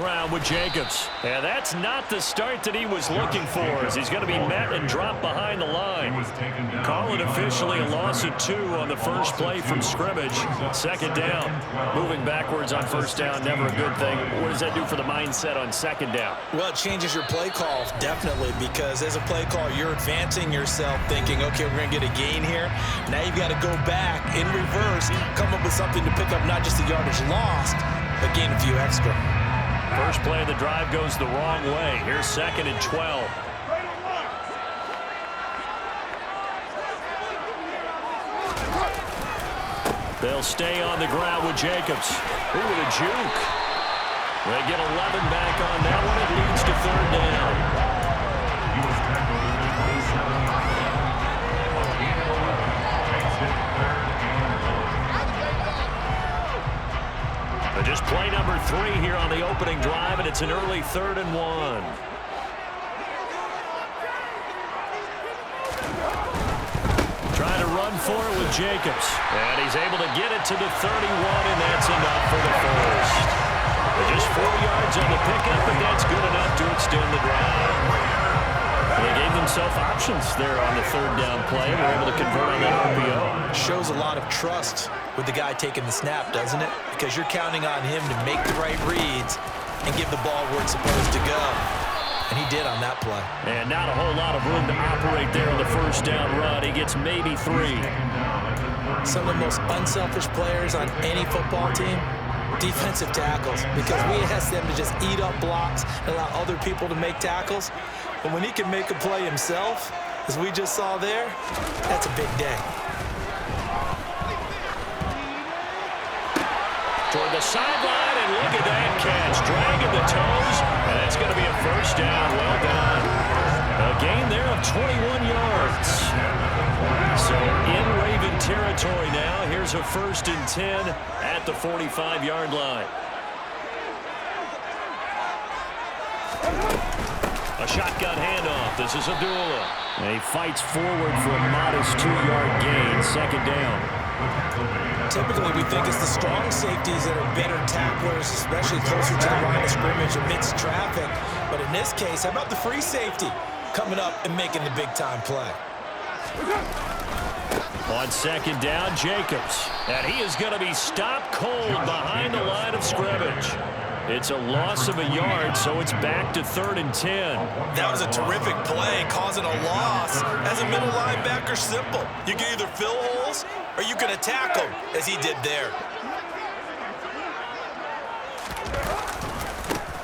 Around with Jacobs. And that's not the start that he was looking for, as he's going to be met and dropped behind the line. Call it officially a loss of 2 on the first play from scrimmage. Second down. Moving backwards on first down, never a good thing. What does that do for the mindset on second down? Well, it changes your play call, definitely, because as a play call, you're advancing yourself thinking, okay, we're going to get a gain here. Now you've got to go back in reverse, come up with something to pick up not just the yardage lost, but gain a few extra. First play of the drive goes the wrong way. Here's 2nd and 12. They'll stay on the ground with Jacobs. Ooh, with a juke. They get 11 back on that one. It leads to 3rd down. Just play number 3 here on the opening drive, and it's an early 3rd and 1. Trying to run for it with Jacobs. And he's able to get it to the 31, and that's enough for the first. Just 4 yards on the pickup, and that's good enough to extend the drive. They gave themselves options there on the 3rd down play. We're able to convert on that RPO. Shows a lot of trust with the guy taking the snap, doesn't it? Because you're counting on him to make the right reads and give the ball where it's supposed to go. And he did on that play. And not a whole lot of room to operate there on the first down run. He gets maybe 3. Some of the most unselfish players on any football team, defensive tackles, because we ask them to just eat up blocks and allow other people to make tackles. But when he can make a play himself, as we just saw there, that's a big day. Toward the sideline, and look at that catch. Dragging the toes, and that's going to be a first down. Well done. A gain there of 21 yards. So in Raven territory now. Here's a 1st and 10 at the 45-yard line. A shotgun handoff. This is Abdullah. And he fights forward for a modest 2-yard gain. 2nd down. Typically, we think it's the strong safeties that are better tacklers, especially closer to the line of scrimmage amidst traffic. But in this case, how about the free safety coming up and making the big-time play? On 2nd down, Jacobs. And he is going to be stopped cold behind the line of scrimmage. It's a loss of a yard, so it's back to 3rd and 10. That was a terrific play, causing a loss. As a middle linebacker, simple. You can either fill holes or you can attack them, as he did there.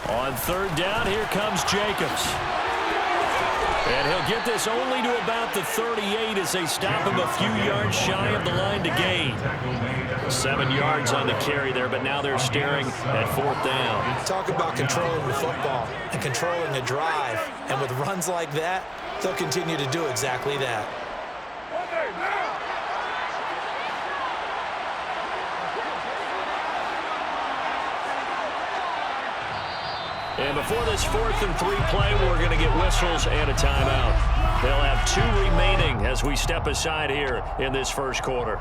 On 3rd down, here comes Jacobs. And he'll get this only to about the 38 as they stop him a few yards shy of the line to gain. 7 yards on the carry there, but now they're staring at 4th down. Talk about controlling the football and controlling the drive. And with runs like that, they'll continue to do exactly that. And before this 4th and 3 play, we're going to get whistles and a timeout. They'll have 2 remaining as we step aside here in this first quarter.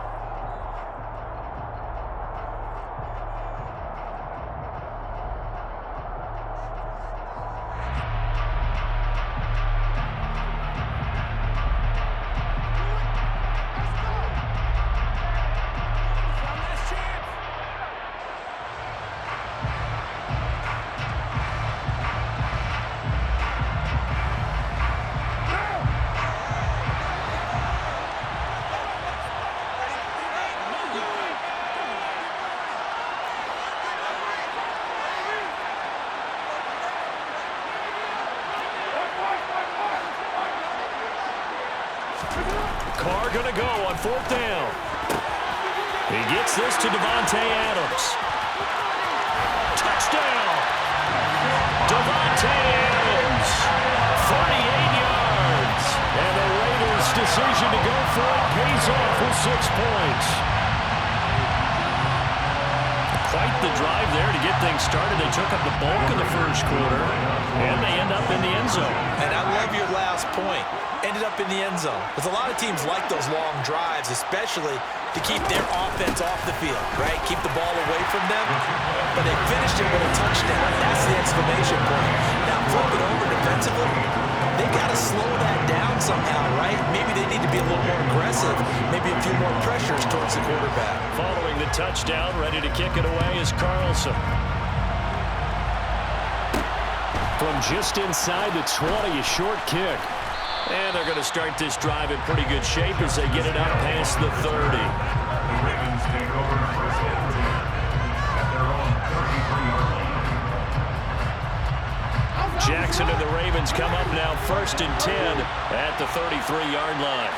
Carr going to go on 4th down. He gets this to Davante Adams. Touchdown! Davante Adams, 38 yards. And the Raiders' decision to go for it pays off with 6 points. quite the drive there to get things started. They took up the bulk of the first quarter, and they end up in the end zone. And I love your last point. Ended up in the end zone. Because a lot of teams like those long drives, especially to keep their offense off the field, right? Keep the ball away from them. But they finished it with a touchdown. That's the exclamation point. Now flip it over defensively. They got to slow that down somehow, right? Maybe they need to be a little more aggressive. Maybe a few more pressures towards the quarterback. Following the touchdown, ready to kick it away is Carlson. From just inside the 20, a short kick. And they're going to start this drive in pretty good shape as they get it up past the 30. Ravens take over first and 10 at their own 33-yard line. Jackson and the Ravens come up now first and 10 at the 33-yard line.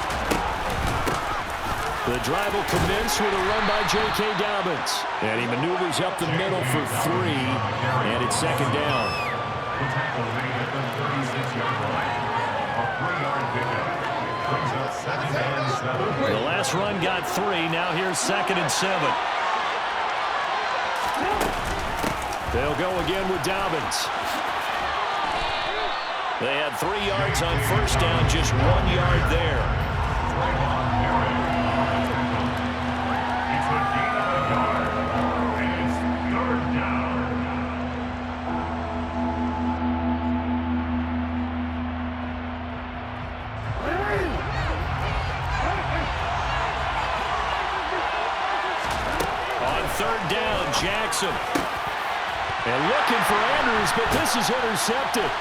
The drive will commence with a run by J.K. Dobbins. And he maneuvers up the middle for 3, and it's second down. The tackle made at the 36-yard line. A 3-yard pickup. Brings up second and 7. The last run got 3. Now here's second and 7. They'll go again with Dobbins. They had 3 yards on first down, just 1 yard there. It's a gain of a yard. And it's 3rd down. On 3rd down, Jackson. And looking for Andrews, but this is intercepted.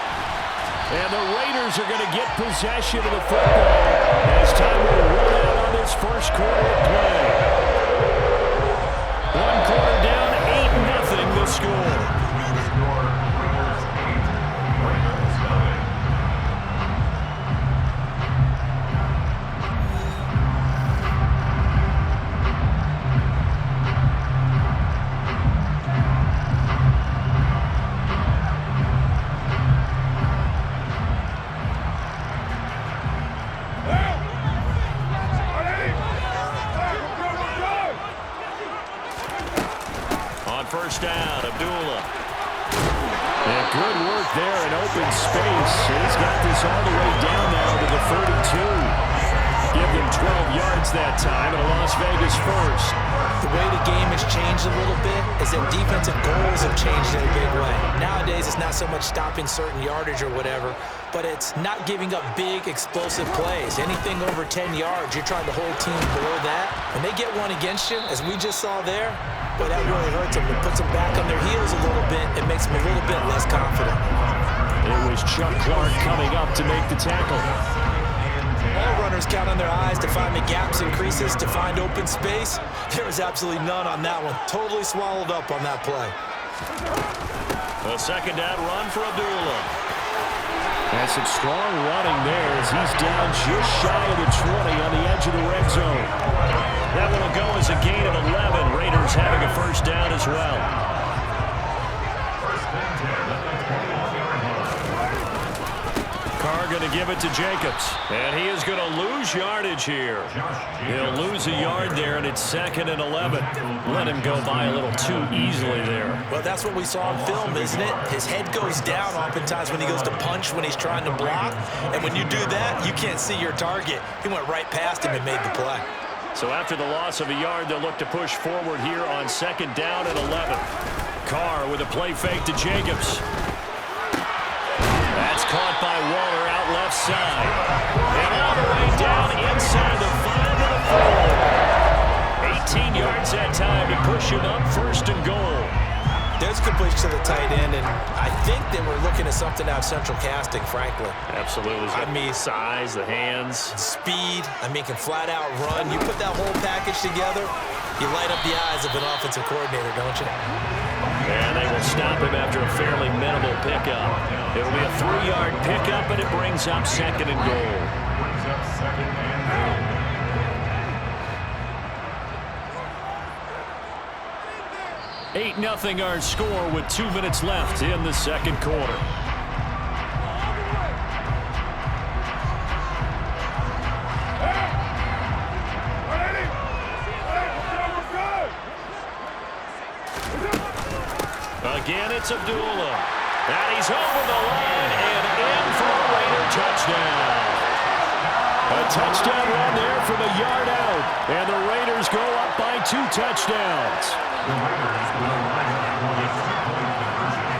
And the Raiders are going to get possession of the football as time will run out on this first quarter of play. 1 quarter down, 8-0 the score. Raiders 8, Ravens 9. First down, Abdullah. And good work there in open space. And he's got this all the way down now to the 32. Give them 12 yards that time, and a Las Vegas first. The way the game has changed a little bit is that defensive goals have changed in a big way. Nowadays, it's not so much stopping certain yardage or whatever, but it's not giving up big, explosive plays. Anything over 10 yards, you're trying to hold teams below that. When they get one against you, as we just saw there, but that really hurts them. It puts them back on their heels a little bit. It makes them a little bit less confident. It was Chuck Clark coming up to make the tackle. All runners count on their eyes to find the gaps and creases, to find open space. There was absolutely none on that one. Totally swallowed up on that play. A second down run for Abdullah. And some strong running there as he's down just shy of the 20 on the edge of the red zone. That one will go as a gain of 11. Raiders having a first down as well. First and 10 at the 21-yard line. Carr going to give it to Jacobs. And he is going to lose yardage here. He'll lose a yard there, and it's second and 11. Let him go by a little too easily there. Well, that's what we saw on film, isn't it? His head goes down oftentimes when he goes to punch, when he's trying to block. And when you do that, you can't see your target. He went right past him and made the play. So after the loss of a yard, they'll look to push forward here on second down and 11. Carr with a play fake to Jacobs. That's caught by Waller out left side. And all the way down inside the 5 to the 4. 18 yards that time to push him up first and goal. There's a completion to the tight end, and I think they were looking at something out of central casting, frankly. Absolutely. I mean, size, the hands. Speed, can flat out run. You put that whole package together, you light up the eyes of an offensive coordinator, don't you? And they will stop him after a fairly minimal pickup. It'll be a 3-yard pickup, and it brings up second and goal. Brings up second and goal. 8-0 our score with 2 minutes left in the second quarter. Again, it's Abdullah. And he's over the line and in for a Raider touchdown. A touchdown run there from a yard out. And the Raiders go up by 2 touchdowns. The Raiders will line up for the 2-point conversion.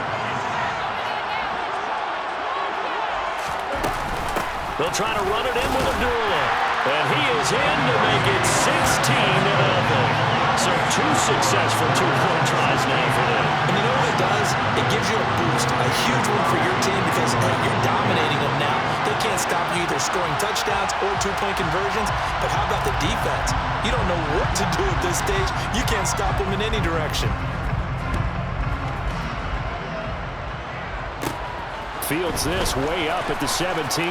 They'll try to run it in with Abdullah. And he is in to make it 16-0. So 2 successful 2-point tries now for them. And you know what it does? It gives you a boost, a huge one for your team because, hey, you're dominating them now. They can't stop you either scoring touchdowns or 2-point conversions. But how about the defense? You don't know what to do at this stage. You can't stop them in any direction. Fields this way up at the 17.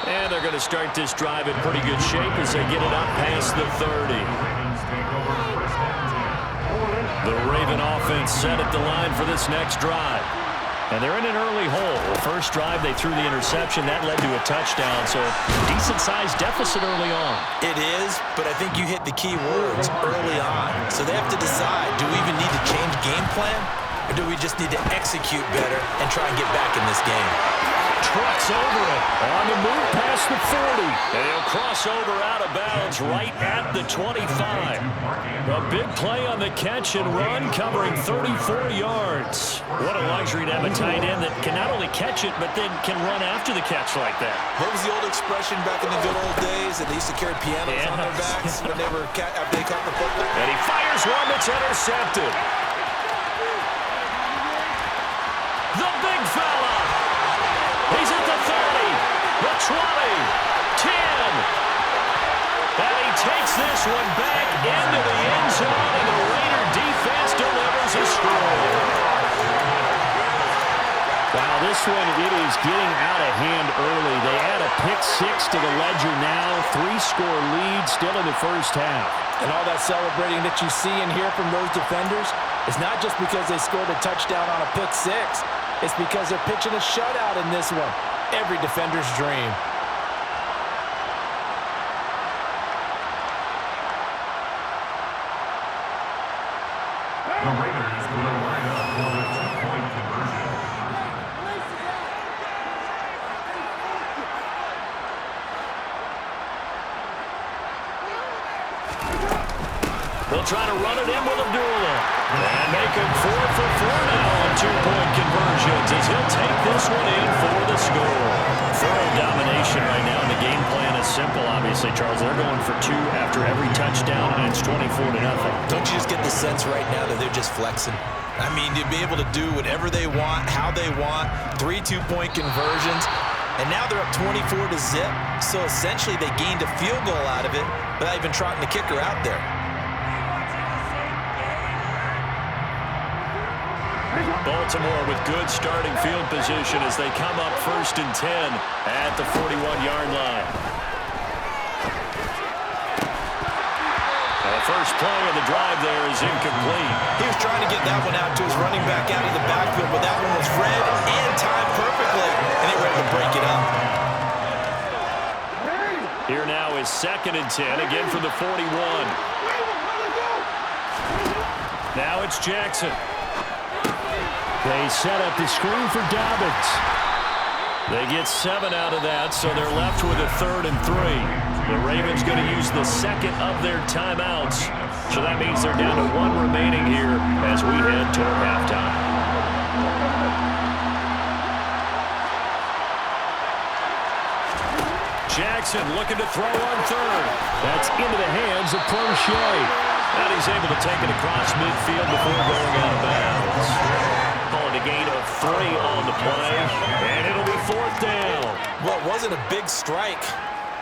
And they're going to start this drive in pretty good shape as they get it up past the 30. The Raven offense set at the line for this next drive. And they're in an early hole. First drive, they threw the interception. That led to a touchdown, so decent-sized deficit early on. It is, but I think you hit the key words early on. So they have to decide, do we even need to change game plan? Or do we just need to execute better and try and get back in this game? Trucks over it. On the move past the 40. And he'll cross over out of bounds right at the 25. A big play on the catch and run, covering 34 yards. What a luxury to have a tight end that can not only catch it, but then can run after the catch like that. What was the old expression back in the good old days that they used to carry pianos on their backs when they were after they caught the football? And he fires one that's intercepted. The big fella. He's at the 30, the 20, 10. And he takes this one back into the end zone, and the Raider defense delivers a score. Wow, this one, it is getting out of hand early. They add a pick-6 to the ledger now. 3-score lead still in the first half. And all that celebrating that you see and hear from those defenders is not just because they scored a touchdown on a pick-6. It's because they're pitching a shutout in this one. Every defender's dream. The Raiders will line up for the 2-point conversion. They'll try to run it in with Abdullah. And make him 4 for 4 now on 2-point conversions as he'll take this one in for the score. Thorough domination right now, and the game plan is simple, obviously, Charles. They're going for 2 after every touchdown, and it's 24-0. Don't you just get the sense right now that they're just flexing? I mean, to be able to do whatever they want, how they want, 3 2-point conversions, and now they're up 24-0. So essentially, they gained a field goal out of it without even trotting the kicker out there. Baltimore with good starting field position as they come up 1st and 10 at the 41-yard line. The first play of the drive there is incomplete. He was trying to get that one out to his running back out of the backfield, but that one was read and timed perfectly, and they were able to break it up. Here now is 2nd and 10, again from the 41. Now it's Jackson. They set up the screen for Dobbins. They get 7 out of that, so they're left with a 3rd and 3. The Ravens going to use the 2nd of their timeouts, so that means they're down to 1 remaining here as we head toward halftime. Jackson looking to throw on 3rd. That's into the hands of Crochet. And he's able to take it across midfield before going out of bounds. Calling a gain of 3 on the play, and it'll be 4th down. Well, it wasn't a big strike,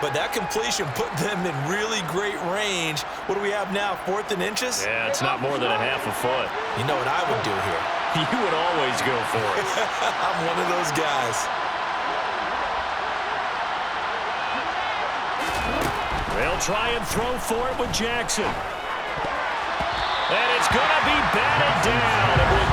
but that completion put them in really great range. What do we have now, 4th and inches? Yeah, it's not more than a half a foot. You know what I would do here? You would always go for it. I'm one of those guys. They'll try and throw for it with Jackson. And it's going to be batted down. It will